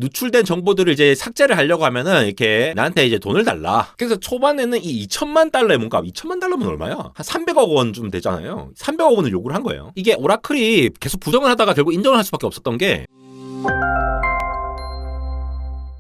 누출된 정보들을 이제 삭제를 하려고 하면은 이렇게 나한테 이제 돈을 달라. 그래서 초반에는 이 2천만 달러의 몸값, 2천만 달러면 얼마야? 한 300억 원 좀 되잖아요. 300억 원을 요구를 한 거예요. 이게 오라클이 계속 부정을 하다가 결국 인정을 할 수밖에 없었던 게,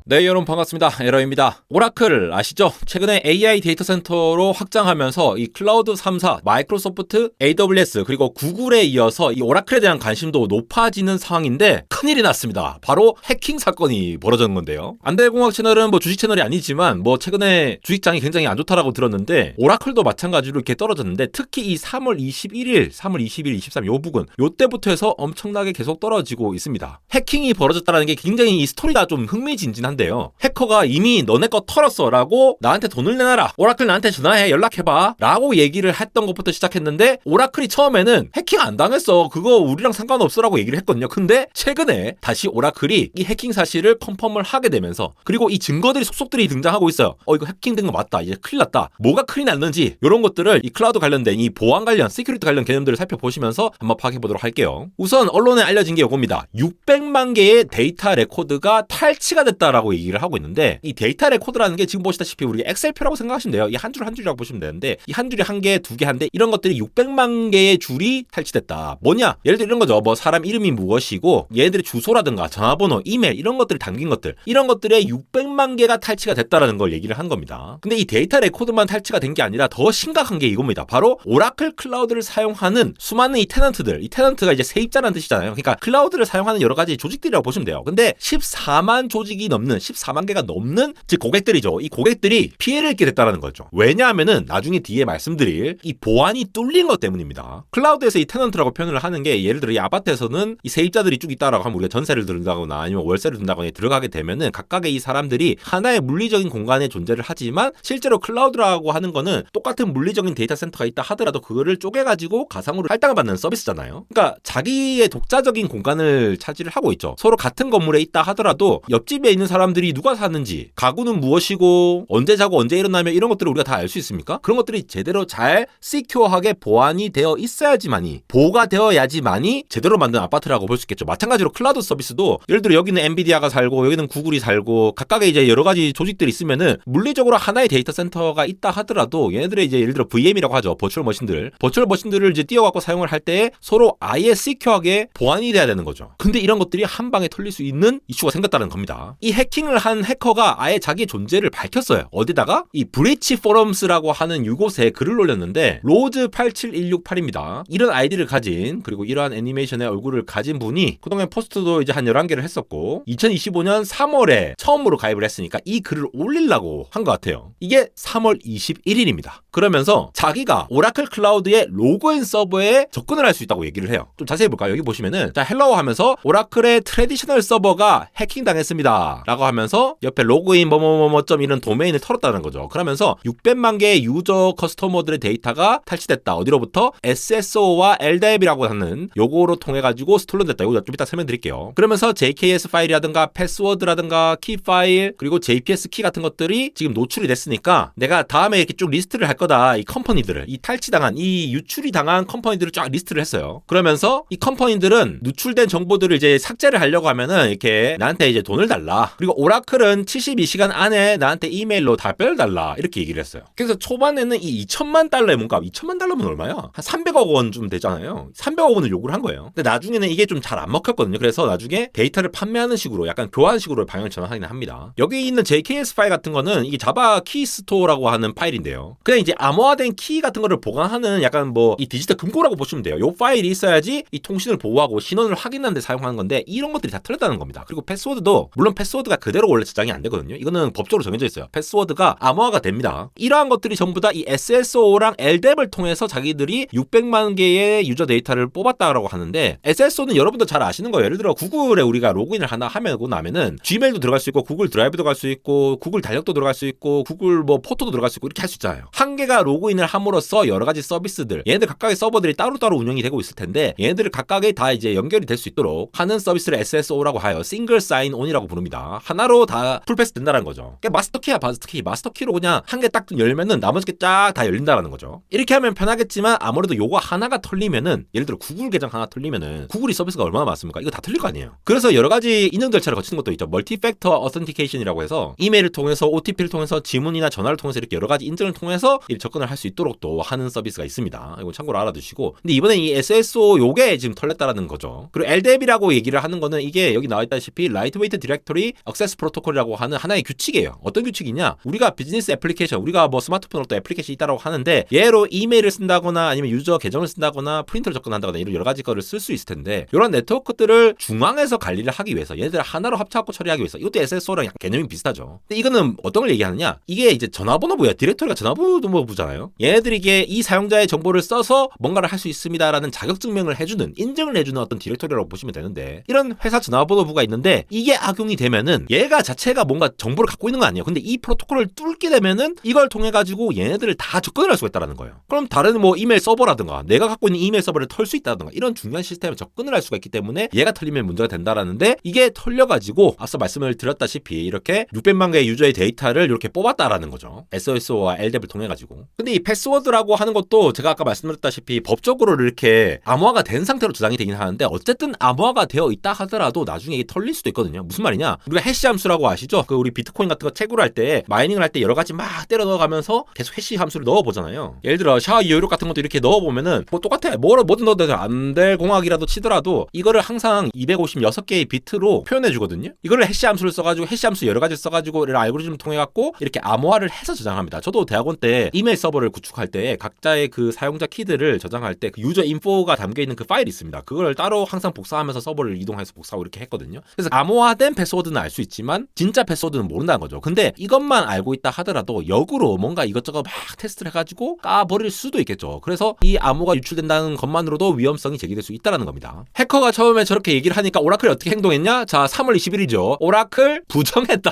네, 여러분 반갑습니다. 에러입니다. 오라클 아시죠? 최근에 AI 데이터 센터로 확장하면서 이 클라우드 3사, 마이크로소프트, AWS 그리고 구글에 이어서 이 오라클에 대한 관심도 높아지는 상황인데 큰일이 났습니다. 바로 해킹 사건이 벌어진 건데요. 안대공학 채널은 뭐 주식 채널이 아니지만 뭐 최근에 주식장이 굉장히 안 좋다라고 들었는데 오라클도 마찬가지로 이렇게 떨어졌는데 특히 이 3월 21일, 3월 20일, 23 요 부분 요때부터 해서 엄청나게 계속 떨어지고 있습니다. 해킹이 벌어졌다는 게 굉장히 이 스토리가 좀 흥미진진한데 해커가 이미 너네 거 털었어 라고 나한테 돈을 내놔라, 오라클 나한테 전화해, 연락해봐 라고 얘기를 했던 것부터 시작했는데 오라클이 처음에는 해킹 안 당했어, 그거 우리랑 상관없어 라고 얘기를 했거든요. 근데 최근에 다시 오라클이 이 해킹 사실을 컨펌을 하게 되면서, 그리고 이 증거들이 속속들이 등장하고 있어요. 이거 해킹된 거 맞다, 이제 큰일 났다, 뭐가 큰일 났는지 이런 것들을 이 클라우드 관련된 이 보안 관련, 시큐리티 관련 개념들을 살펴보시면서 한번 파악해 보도록 할게요. 우선 언론에 알려진 게 이겁니다. 600만 개의 데이터 레코드가 탈취가 됐다라고 얘기를 하고 있는데, 이 데이터 레코드라는 게 지금 보시다시피 우리 엑셀표라고 생각하시면 돼요. 이 한 줄 한 줄이라고 보시면 되는데, 이 한 줄이 한 개, 두 개, 한 대, 이런 것들이 600만 개의 줄이 탈취됐다. 뭐냐? 예를 들어 이런 거죠. 뭐 사람 이름이 무엇이고 얘네들의 주소라든가 전화번호, 이메일 이런 것들이 담긴 것들, 이런 것들의 600만 개가 탈취가 됐다라는 걸 얘기를 한 겁니다. 근데 이 데이터 레코드만 탈취가 된 게 아니라 더 심각한 게 이겁니다. 바로 오라클 클라우드를 사용하는 수많은 이 테넌트들, 이 테넌트가 이제 세입자라는 뜻이잖아요. 그러니까 클라우드를 사용하는 여러 가지 조직들이라고 보시면 돼요. 근데 14만 조직이 넘는, 14만 개가 넘는 즉 고객들이죠. 이 고객들이 피해를 입게 됐다는 거죠. 왜냐하면은 나중에 뒤에 말씀드릴 이 보안이 뚫린 것 때문입니다. 클라우드에서 이 테넌트라고 표현을 하는 게, 예를 들어 이 아파트에서는 이 세입자들이 쭉 있다라고 하면 우리가 전세를 든다거나 아니면 월세를 든다거나 들어가게 되면은 각각의 이 사람들이 하나의 물리적인 공간에 존재를 하지만 실제로 클라우드라고 하는 거는 똑같은 물리적인 데이터 센터가 있다 하더라도 그거를 쪼개가지고 가상으로 할당을 받는 서비스잖아요. 그러니까 자기의 독자적인 공간을 차지를 하고 있죠. 서로 같은 건물에 있다 하더라도 옆집에 있는 사람들이 누가 사는지, 가구는 무엇이고 언제 자고 언제 일어나며 이런 것들을 우리가 다 알 수 있습니까? 그런 것들이 제대로 잘 시큐어하게 보안이 되어 있어야지만이, 보호가 되어야지만이 제대로 만든 아파트라고 볼 수 있겠죠. 마찬가지로 클라우드 서비스도 예를 들어 여기는 엔비디아가 살고 여기는 구글이 살고 각각의 이제 여러 가지 조직들이 있으면은 물리적으로 하나의 데이터 센터가 있다 하더라도 얘네들의 이제 예를 들어 VM이라고 하죠. 버추얼 머신들을 이제 띄워갖고 사용을 할 때 서로 아예 시큐어하게 보안이 돼야 되는 거죠. 근데 이런 것들이 한 방에 털릴 수 있는 이슈가 생겼다는 겁니다. 이 해킹을 한 해커가 아예 자기의 존재를 밝혔어요. 어디다가? 이 브리치 포럼스라고 하는 이곳에 글을 올렸는데, 로즈87168입니다. 이런 아이디를 가진, 그리고 이러한 애니메이션의 얼굴을 가진 분이 그동안 포스트도 이제 한 11개를 했었고 2025년 3월에 처음으로 가입을 했으니까 이 글을 올리려고 한 것 같아요. 이게 3월 21일입니다. 그러면서 자기가 오라클 클라우드의 로그인 서버에 접근을 할 수 있다고 얘기를 해요. 좀 자세히 볼까요? 여기 보시면은 자, 헬로우 하면서 오라클의 트래디셔널 서버가 해킹 당했습니다 라고 하면서 옆에 로그인 뭐뭐뭐점 이런 도메인을 털었다는 거죠. 그러면서 600만 개의 유저 커스터머들의 데이터가 탈취됐다. 어디로부터? SSO와 LDAP이라고 하는 요거로 통해 가지고 스톨런됐다. 이거 좀 이따 설명드릴게요. 그러면서 JKS 파일이라든가 패스워드라든가 키 파일, 그리고 JPS 키 같은 것들이 지금 노출이 됐으니까 내가 다음에 이렇게 쭉 리스트를 할 거다. 이 컴퍼니들을, 이 탈취당한, 이 유출이 당한 컴퍼니들을 쫙 리스트를 했어요. 그러면서 이 컴퍼니들은 누출된 정보들을 이제 삭제를 하려고 하면은 이렇게 나한테 이제 돈을 달라. 그리고 오라클은 72시간 안에 나한테 이메일로 답변을 달라. 이렇게 얘기를 했어요. 그래서 초반에는 이 2천만 달러의 몸값, 2천만 달러면 얼마야? 한 300억 원 좀 되잖아요. 300억 원을 요구를 한 거예요. 근데 나중에는 이게 좀 잘 안 먹혔거든요. 그래서 나중에 데이터를 판매하는 식으로, 약간 교환식으로 방향을 전환하긴 합니다. 여기 있는 JKS 파일 같은 거는 이게 자바 키 스토어라고 하는 파일인데요. 그냥 이제 암호화된 키 같은 거를 보관하는 약간 뭐 이 디지털 금고라고 보시면 돼요. 요 파일이 있어야지 이 통신을 보호하고 신원을 확인하는 데 사용하는 건데, 이런 것들이 다 틀렸다는 겁니다. 그리고 패스워드도 물론 패스워드가 그대로 원래 저장이 안 되거든요. 이거는 법적으로 정해져 있어요. 패스워드가 암호화가 됩니다. 이러한 것들이 전부 다 이 SSO랑 LDAP을 통해서 자기들이 600만 개의 유저 데이터를 뽑았다라고 하는데, SSO는 여러분도 잘 아시는 거예요. 예를 들어 구글에 우리가 로그인을 하나 하고 나면은 Gmail도 들어갈 수 있고 구글 드라이브도 갈 수 있고 구글 달력도 들어갈 수 있고 구글 뭐 포토도 들어갈 수 있고 이렇게 할 수 있잖아요. 한 개가 로그인을 함으로써 여러 가지 서비스들, 얘네들 각각의 서버들이 따로따로 운영이 되고 있을 텐데 얘네들을 각각의 다 이제 연결이 될 수 있도록 하는 서비스를 SSO라고 하여 싱글 사인 온이라고 부릅니다. 하나로 다 풀패스 된다는 거죠. 그러니까 마스터키야 마스터키. 마스터키로 그냥 한 개 딱 열면은 나머지 게 쫙 다 열린다는 거죠. 이렇게 하면 편하겠지만 아무래도 요거 하나가 털리면은 예를 들어 구글 계정 하나 털리면은 구글이 서비스가 얼마나 많습니까? 이거 다 털릴 거 아니에요. 그래서 여러 가지 인증 절차를 거치는 것도 있죠. 멀티팩터 어센티케이션이라고 해서 이메일을 통해서 OTP를 통해서 지문이나 전화를 통해서 이렇게 여러 가지 인증을 통해서 접근을 할 수 있도록 또 하는 서비스가 있습니다. 이거 참고로 알아두시고. 근데 이번에 이 SSO 요게 지금 털렸다라는 거죠. 그리고 LDAP이라고 얘기를 하는 거는 이게 여기 나와 있다시피 라이트웨이트 디렉터리 액세스 프로토콜이라고 하는 하나의 규칙이에요. 어떤 규칙이냐? 우리가 비즈니스 애플리케이션, 우리가 뭐 스마트폰으로 또 애플리케이션이 있다고 하는데 얘로 이메일을 쓴다거나 아니면 유저 계정을 쓴다거나 프린터를 접근한다거나 이런 여러 가지 거를 쓸 수 있을 텐데 이런 네트워크들을 중앙에서 관리를 하기 위해서 얘네들 하나로 합쳐갖고 처리하기 위해서 이것도 SSO랑 개념이 비슷하죠. 근데 이거는 어떤 걸 얘기하느냐? 이게 이제 전화번호부야. 디렉터리가 전화번호부잖아요. 얘네들이 이게 이 사용자의 정보를 써서 뭔가를 할 수 있습니다라는 자격 증명을 해주는, 인증을 해주는 어떤 디렉터리라고 보시면 되는데 이런 회사 전화번호부가 있는데 이게 악용이 되면은 얘가 자체가 뭔가 정보를 갖고 있는 거 아니에요. 근데 이 프로토콜을 뚫게 되면은 이걸 통해 가지고 얘네들을 다 접근을 할 수가 있다는 거예요. 그럼 다른 뭐 이메일 서버라든가 내가 갖고 있는 이메일 서버를 털 수 있다든가 이런 중요한 시스템에 접근을 할 수가 있기 때문에 얘가 털리면 문제가 된다라는데 이게 털려가지고 앞서 말씀을 드렸다시피 이렇게 600만 개의 유저의 데이터를 이렇게 뽑았다라는 거죠. SOS와 LDAP을 통해 가지고. 근데 이 패스워드라고 하는 것도 제가 아까 말씀드렸다시피 법적으로 이렇게 암호화가 된 상태로 저장이 되긴 하는데 어쨌든 암호화가 되어 있다 하더라도 나중에 이게 털릴 수도 있거든요. 무슨 말이냐? 우리가 해시 함수라고 아시죠? 그 우리 비트코인 같은 거 채굴 할 때 마이닝을 할 때 여러 가지 막 때려 넣어가면서 계속 해시 함수를 넣어 보잖아요. 예를 들어 샤워 이어록 같은 것도 이렇게 넣어 보면은 뭐 똑같아. 뭐든 넣어도 안 될 공학이라도 치더라도 이거를 항상 256개의 비트로 표현해 주거든요. 이거를 해시 함수를 써가지고 해시 함수 여러 가지 써가지고 이런 알고리즘을 통해 갖고 이렇게 암호화를 해서 저장합니다. 저도 대학원 때 이메일 서버를 구축할 때 각자의 그 사용자 키드를 저장할 때 그 유저 인포가 담겨 있는 그 파일이 있습니다. 그걸 따로 항상 복사하면서 서버를 이동해서 복사하고 이렇게 했거든요. 그래서 암호화된 패스워드는 알 수 있지만 진짜 패스워드는 모른다는 거죠. 근데 이것만 알고 있다 하더라도 역으로 뭔가 이것저것 막 테스트를 해가지고 까버릴 수도 있겠죠. 그래서 이 암호가 유출된다는 것만으로도 위험성이 제기될 수 있다는 겁니다. 해커가 처음에 저렇게 얘기를 하니까 오라클이 어떻게 행동했냐? 자, 3월 20일이죠. 오라클 부정했다.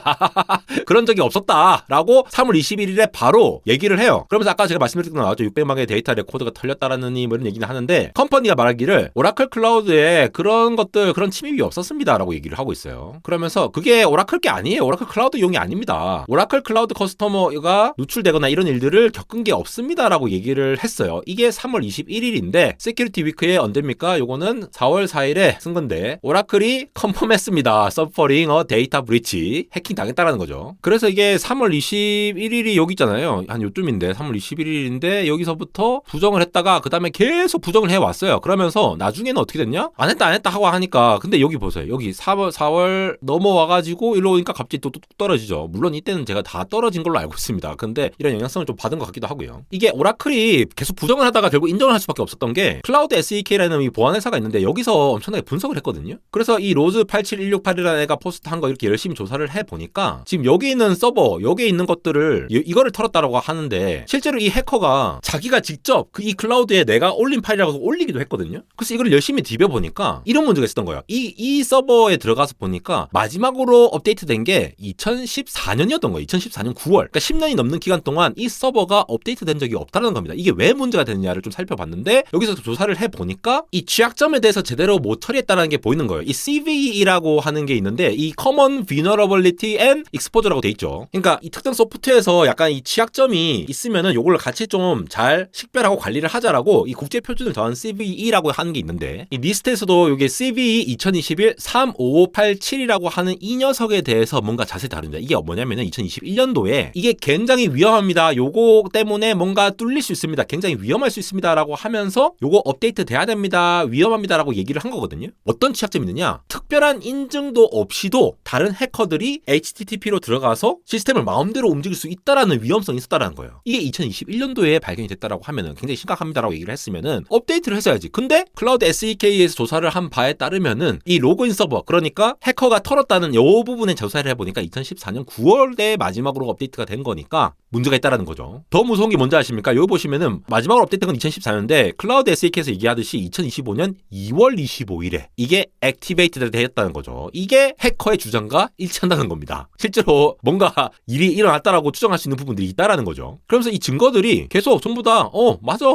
그런 적이 없었다. 라고 3월 21일에 바로 얘기를 해요. 그러면서 아까 제가 말씀드렸던 거 나왔죠. 600만 개의 데이터 레코드가 털렸다라는 뭐 이런 얘기는 하는데 컴퍼니가 말하기를 오라클 클라우드에 그런 것들, 그런 침입이 없었습니다. 라고 얘기를 하고 있어요. 그러면서 그게 오라클 게 아니에요. 오라클 클라우드 용이 아닙니다. 오라클 클라우드 커스터머가 누출되거나 이런 일들을 겪은 게 없습니다. 라고 얘기를 했어요. 이게 3월 21일인데 세큐리티 위크에 언제입니까? 요거는 4월 4일에 쓴 건데 오라클이 컨펌했습니다. 서퍼링 어 데이터 브리치 해킹 당했다라는 거죠. 그래서 이게 3월 21일이 여기 있잖아요. 한 요쯤인데 3월 21일인데 여기서부터 부정을 했다가 그 다음에 계속 부정을 해왔어요. 그러면서 나중에는 어떻게 됐냐? 안 했다 하고 하니까 근데 여기 보세요. 여기 4월 넘어와가지고 일로 오니까 갑자기 또 뚝 떨어지죠. 물론 이때는 제가 다 떨어진 걸로 알고 있습니다. 근데 이런 영향성을 좀 받은 것 같기도 하고요. 이게 오라클이 계속 부정을 하다가 결국 인정을 할 수밖에 없었던 게 클라우드 SEK라는 이 보안 회사가 있는데 여기서 엄청나게 분석을 했거든요. 그래서 이 로즈 87168이라는 애가 포스트한 거 이렇게 열심히 조사를 해보니까 지금 여기 있는 서버, 여기에 있는 것들을 이거를 털었다라고 하는데 실제로 이 해커가 자기가 직접 이 클라우드에 내가 올린 파일이라고 올리기도 했거든요. 그래서 이걸 열심히 디벼보니까 이런 문제가 있었던 거예요. 이 서버에 들어가서 보니까 마지막으로 업데이트된 게 2014년이었던 거예요. 2014년 9월. 그러니까 10년이 넘는 기간 동안 이 서버가 업데이트된 적이 없다는 겁니다. 이게 왜 문제가 되느냐를 좀 살펴봤는데 여기서 조사를 해보니까 이 취약점에 대해서 제대로 못 처리했다는 게 보이는 거예요. 이 CVE라고 하는 게 있는데 이 Common Vulnerability and Exposure라고 돼 있죠. 그러니까 이 특정 소프트웨어에서 약간 이 취약점이 있으면은 요걸 같이 좀 잘 식별하고 관리를 하자라고 이 국제 표준을 더한 CVE라고 하는 게 있는데 이 리스트에서도 이게 CVE 2021 35587이라고 하는 이 녀석에 대해서 뭔가 자세히 다룹니다. 이게 뭐냐면은 2021년도에 이게 굉장히 위험합니다. 요거 때문에 뭔가 뚫릴 수 있습니다. 굉장히 위험할 수 있습니다라고 하면서 요거 업데이트 돼야 됩니다. 위험합니다라고 얘기를 한 거거든요. 어떤 취약점이 있느냐? 특별한 인증도 없이도 다른 해커들이 HTTP로 들어가서 시스템을 마음대로 움직일 수 있다라는 위험성이 있었다라는 거예요. 이게 2021년도에 발견이 됐다라고 하면은 굉장히 심각합니다라고 얘기를 했으면은 업데이트를 했어야지. 근데 클라우드 SEK에서 조사를 한 바에 따르면은 이 로그인 서버, 그러니까 해커가 털었다는 요 부분에 조사를 해보니까 2014년 9월에 마지막으로 업데이트가 된 거니까 문제가 있다라는 거죠. 더 무서운 게 뭔지 아십니까? 여기 보시면은 마지막으로 업데이트한 건 2014년인데 클라우드 SEK에서 얘기하듯이 2025년 2월 25일에 이게 액티베이트 되었다는 거죠. 이게 해커의 주장과 일치한다는 겁니다. 실제로 뭔가 일이 일어났다라고 추정할 수 있는 부분들이 있다라는 거죠. 그러면서 이 증거들이 계속 전부 다 맞아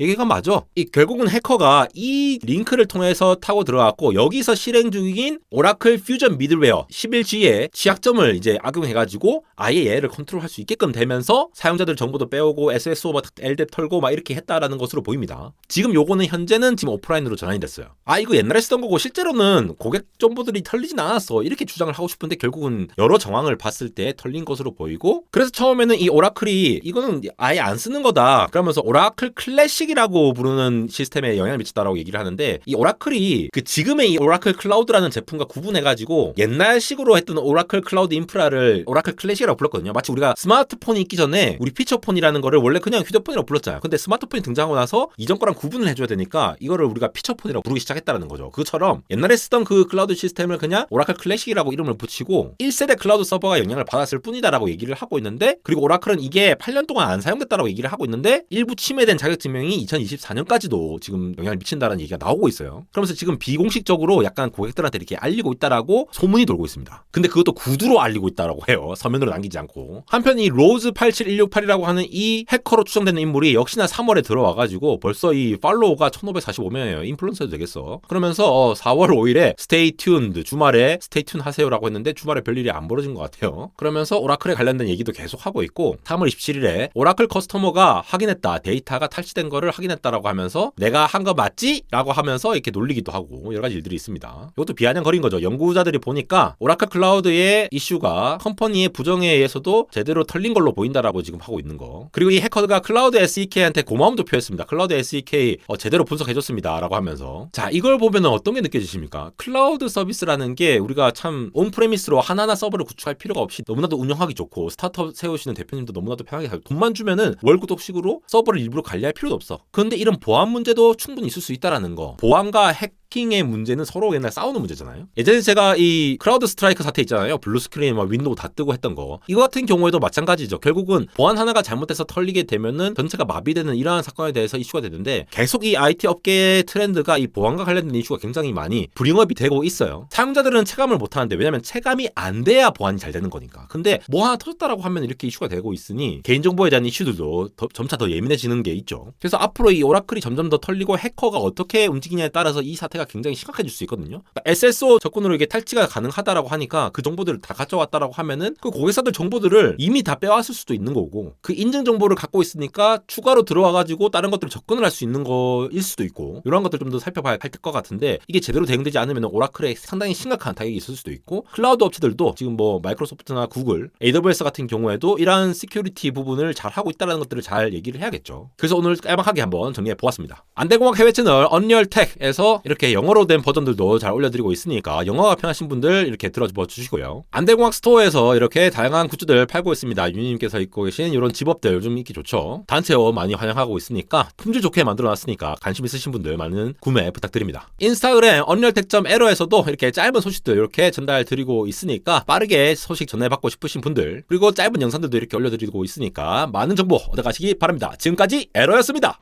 얘기가 맞아. 결국은 해커가 이 링크를 통해서 타고 들어갔고 여기서 실행 중인 오라클 퓨전 미들웨어 11G의 취약점을 이제 악용해가지고 아예 얘를 컨트롤할 수 있게끔 되면서 사용자들 정보도 빼오고 SSO 막 LDAP 털고 막 이렇게 했다라는 것으로 보입니다. 지금 요거는 현재는 지금 오프라인으로 전환이 됐어요. 이거 옛날에 쓰던 거고 실제로는 고객 정보들이 털리진 않았어 이렇게 주장을 하고 싶은데 결국은 여러 정황을 봤을 때 털린 것으로 보이고, 그래서 처음에는 이 오라클이 이거는 아예 안 쓰는 거다 그러면서 오라클 클래식이라고 부르는 시스템에 영향을 미쳤다라고 얘기를 하는데, 이 오라클이 그 지금의 이 오라클 클라우드라는 제품과 구분해가지고 옛날식으로 했던 오라클 클라우드 인프라를 오라클 클래식이라고 불렀거든요. 마치 우리가 스마트폰이 있기 전에 우리 피처폰이라는 거를 원래 그냥 휴대폰이라고 불렀잖아요. 근데 스마트폰이 등장하고 나서 이전 거랑 구분을 해줘야 되니까 이거를 우리가 피처폰이라고 부르기 시작했다는 거죠. 그처럼 옛날에 쓰던 그 클라우드 시스템을 그냥 오라클 클래식이라고 이름을 붙이고 1세대 클라우드 서버가 영향을 받았을 뿐이다라고 얘기를 하고 있는데, 그리고 오라클은 이게 8년 동안 안 사용됐다라고 얘기를 하고 있는데 일부 침해된 자격증명이 2024년까지도 지금 영향을 미친다라는 얘기가 나오고 있어요. 그러면서 지금 비공식적으로 약간 고객들한테 이렇게 알리고 있다라고 소문이 돌고 있습니다. 근데 그것도 구두로 알리고 있다라고 해요. 서면으로 남기지 않고. 한편 이 로즈 87168이라고 하는 이 해커로 추정되는 인물이 역시나 3월에 들어와가지고 벌써 이 팔로워가 1545명이에요. 인플루언서도 되겠어. 그러면서 4월 5일에 스테이 튠드 주말에 스테이 튠 하세요라고 했는데 주말에 별일이 안 벌어진 것 같아요. 그러면서 오라클에 관련된 얘기도 계속 하고 있고 3월 27일에 오라클 커스터머가 확인했다. 데이터가 탈취된 거를 확인했다라고 하면서 내가 한 거 맞지? 라고 하면서 이렇게 놀리기도 하고 여러 가지 일들이 있습니다. 이것도 비아냥거린 거죠. 연구자들이 보니까 오라클 클라우드의 이슈가 컴퍼니의 부정에 의해서도 제대로 털린 걸로 보인다라고 지금 하고 있는 거. 그리고 이 해커가 클라우드 SDK한테 고마움도 표했습니다. 클라우드 SDK 제대로 분석해줬습니다. 라고 하면서. 자, 이걸 보면 어떤 게 느껴지십니까? 클라우드 서비스라는 게 우리가 참 온프레미스로 하나하나 서버를 구축할 필요가 없이 너무나도 운영하기 좋고 스타트업 세우시는 대표님도 너무나도 편하게 하고 돈만 주면은 월 구독식으로 서버를 일부러 관리할 필요도 없어. 그런데 이런 보안 문제도 충분히 있을 수 있다라는 거. 보안과 해킹의 문제는 서로 옛날 싸우는 문제잖아요. 예전에 제가 이 크라우드 스트라이크 사태 있잖아요. 블루 스크린 막 윈도우 다 뜨고 했던 거. 이거 같은 경우에도 마찬가지죠. 결국은 보안 하나가 잘못돼서 털리게 되면은 전체가 마비되는 이러한 사건에 대해서 이슈가 되는데, 계속 이 IT 업계의 트렌드가 이 보안과 관련된 이슈가 굉장히 많이 브링업이 되고 있어요. 사용자들은 체감을 못 하는데, 왜냐면 체감이 안 돼야 보안이 잘 되는 거니까. 근데 뭐 하나 터졌다라고 하면 이렇게 이슈가 되고 있으니 개인정보에 대한 이슈들도 점차 더 예민해지는 게 있죠. 그래서 앞으로 이 오라클이 점점 더 털리고 해커가 어떻게 움직이냐에 따라서 이 사태가 굉장히 심각해질 수 있거든요. 그러니까 SSO 접근으로 이게 탈취가 가능하다라고 하니까 그 정보들을 다 가져왔다라고 하면은 그 고객사들 정보들을 이미 다 빼왔을 수도 있는 거고, 그 인증 정보를 갖고 있으니까 추가로 들어와가지고 다른 것들을 접근을 할 수 있는 거일 수도 있고, 이런 것들 좀 더 살펴봐야 할 것 같은데, 이게 제대로 대응되지 않으면 오라클에 상당히 심각한 타격이 있을 수도 있고, 클라우드 업체들도 지금 뭐 마이크로소프트나 구글, AWS 같은 경우에도 이러한 시큐리티 부분을 잘 하고 있다는 것들을 잘 얘기를 해야겠죠. 그래서 오늘 깔막하게 한번 정리해 보았습니다. 안대공학 해외 채널 언리얼텍에서 이렇게 영어로 된 버전들도 잘 올려드리고 있으니까 영어가 편하신 분들 이렇게 들어봐 주시고요. 안대공학 스토어에서 이렇게 다양한 굿즈들 팔고 있습니다. 유니님께서 입고 계신 이런 집업들 요즘 인기 좋죠. 단체업 많이 환영하고 있으니까 품질 좋게 만들어놨으니까 관심 있으신 분들 많은 구매 부탁드립니다. 인스타그램 언리얼텍.에러에서도 이렇게 짧은 소식들 이렇게 전달드리고 있으니까 빠르게 소식 전해받고 싶으신 분들, 그리고 짧은 영상들도 이렇게 올려드리고 있으니까 많은 정보 얻어가시기 바랍니다. 지금까지 에러였습니다.